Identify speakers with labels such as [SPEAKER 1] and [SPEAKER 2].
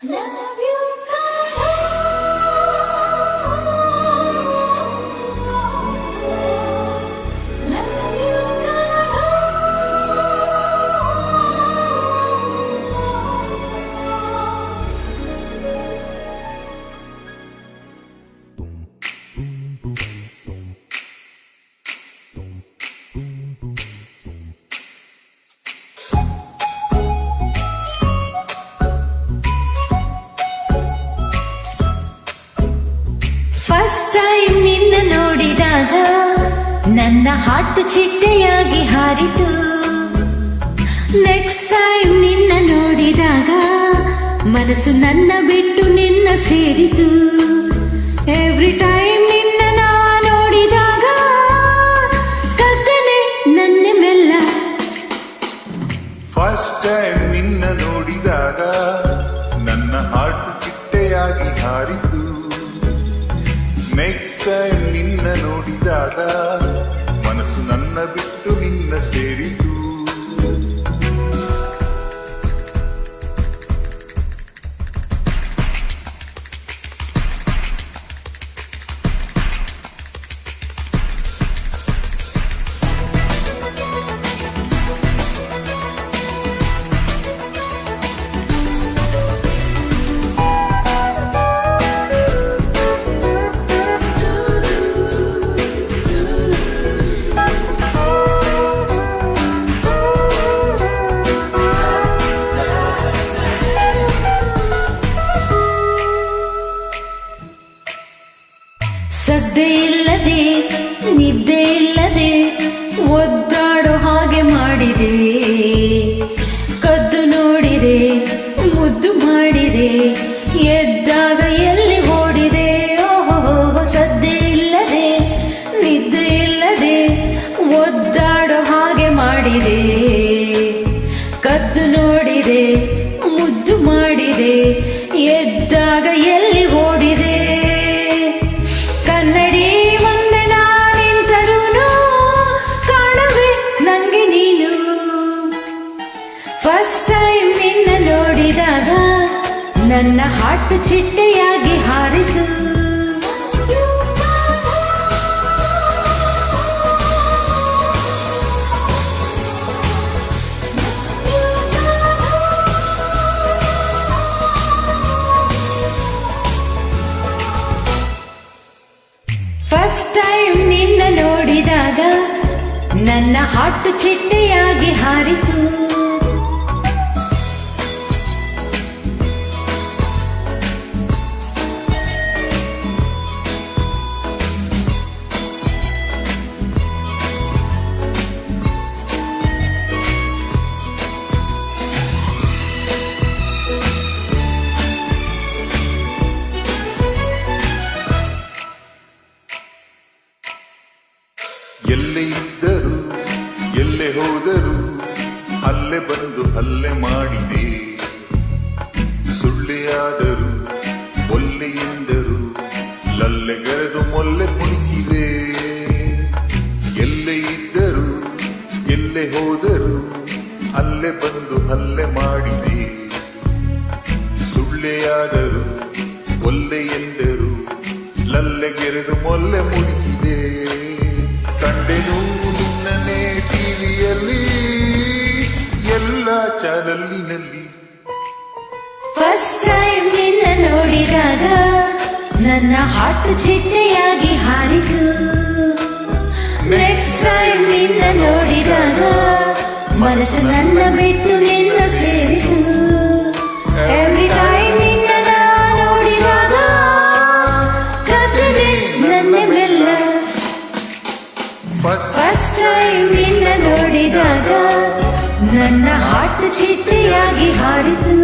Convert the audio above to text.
[SPEAKER 1] Love you, love you, first time ನಿನ್ನ ನೋಡಿದಾಗ ನನ್ನ ಹಾರ್ಟ್ ಚಿಟ್ಟೆಯಾಗಿ ಹಾರಿತು. ನೆಕ್ಸ್ಟ್ ಟೈಮ್ ನಿನ್ನ ನೋಡಿದಾಗ ಮನಸ್ಸು ನನ್ನ ಬಿಟ್ಟು ನಿನ್ನ ಸೇರಿತು. ಎವ್ರಿ ಟೈಮ್ ನಿನ್ನ ನಾ ನೋಡಿದಾಗ ಕತ್ತಲೆ ನನ್ನ ಮೆಲ್ಲ.
[SPEAKER 2] ಫಸ್ಟ್ ಟೈಮ್ ನಿನ್ನ ನೋಡಿದಾಗ ನನ್ನ ಹಾರ್ಟ್ ಚಿಟ್ಟೆಯಾಗಿ ಹಾರಿತು. ನೆಕ್ಸ್ಟ್ ಟೈಮ್ ನಿನ್ನ ನೋಡಿದಾಗ ಮನಸ್ಸು ನನ್ನ ಬಿಟ್ಟು ನಿನ್ನ ಸೇರಿತು.
[SPEAKER 1] ಸದ್ದೆ ಇಲ್ಲದೆ ನಿದ್ದೆ ಇಲ್ಲದೆ ಒದ್ದಾಡೋ ಹಾಗೆ ಮಾಡಿದೆ. ಕದ್ದು ನೋಡಿದೆ, ಮುದ್ದು ಮಾಡಿದೆ, ಎದ್ದಾಗ ಎಲ್ಲಿ ಓಡಿದೆ. ಓಹೋ, ಸದ್ದೆ ಇಲ್ಲದೆ ನಿದ್ದೆ ಇಲ್ಲದೆ ಒದ್ದಾಡೋ ಹಾಗೆ ಮಾಡಿದೆ. ಕದ್ದು ನೋಡಿದೆ, ಮುದ್ದು ಮಾಡಿದೆ, ಎದ್ದಾಗ ಎಲ್ಲಿ ಓಡಿದೆ. ಕನ್ನಡಿ ಮುಂದೆ ನಾನಿಂತರೂನು ಕಾಣುವೆ ನಂಗೆ ನೀನು. ಫಸ್ಟ್ ಟೈಮ್ ನಿನ್ನ ನೋಡಿದಾಗ ನನ್ನ ಹಾರ್ಟ್ ಚಿಟ್ಟೆಯಾಗಿ ಹಾರಿತು. ಫಸ್ಟ್ ಟೈಮ್ ನಿನ್ನ ನೋಡಿದಾಗ ನನ್ನ ಹಾರ್ಟ್ ಚಿಟ್ಟೆಯಾಗಿ ಹಾರಿತು.
[SPEAKER 2] ಎಲ್ಲೇ ಇದ್ದರು ಎಲ್ಲೇ ಹೋದರು ಅಲ್ಲೇ ಬಂದು ಹಲ್ಲೆ ಮಾಡಿದೆ. ಸುಳ್ಳೆಯಾದರು ಒಲ್ಲೆ ಎಂದರು ಲಲ್ಲೆಗರೆದು ಮೊಲ್ಲೆ ಮುಡಿಸಿದೆ. ಎಲ್ಲೇ ಇದ್ದರು ಎಲ್ಲೇ ಹೋದರು ಅಲ್ಲೇ ಬಂದು ಹಲ್ಲೆ ಮಾಡಿದೆ. ಸುಳ್ಳೆಯಾದರು ಒಲ್ಲೆ ಎಂದರು ಲಲ್ಲೆಗೆರೆದು ಮೊಲ್ಲೆ ಮುಡಿಸಿದೆ. ಕಂಡೆನು ನಿನ್ನನೇ ಟಿವಿಯಲ್ಲಿ ಎಲ್ಲ ಚಾನಲ್ಲಿನಲ್ಲಿ.
[SPEAKER 1] ಫಸ್ಟ್ ಟೈಮ್ ನಿನ್ನ ನೋಡಿದಾಗ ನನ್ನ ಹಾರ್ಟ್ ಚಿಟ್ಟೆಯಾಗಿ ಹಾರಿತು. ನೆಕ್ಸ್ಟ್ ಟೈಮ್ ನಿನ್ನ ನೋಡಿದಾಗ ಮನಸ್ಸು ನನ್ನ ಬಿಟ್ಟು ನಿನ್ನ ಸೇರಿತು. ಎವ್ರಿ ಟೈಮ್ ನಿನ್ನ ನಾ ನೋಡಿದಾಗ ಕತ್ತಲೆ ನನ್ನ ಮೆಲ್ಲ. ಫಸ್ಟ್ ಟೈಮ್ ನಿನ್ನ ನೋಡಿದಾಗ ನನ್ನ ಹಾರ್ಟ್ ಚಿಟ್ಟೆಯಾಗಿ ಹಾರಿತು.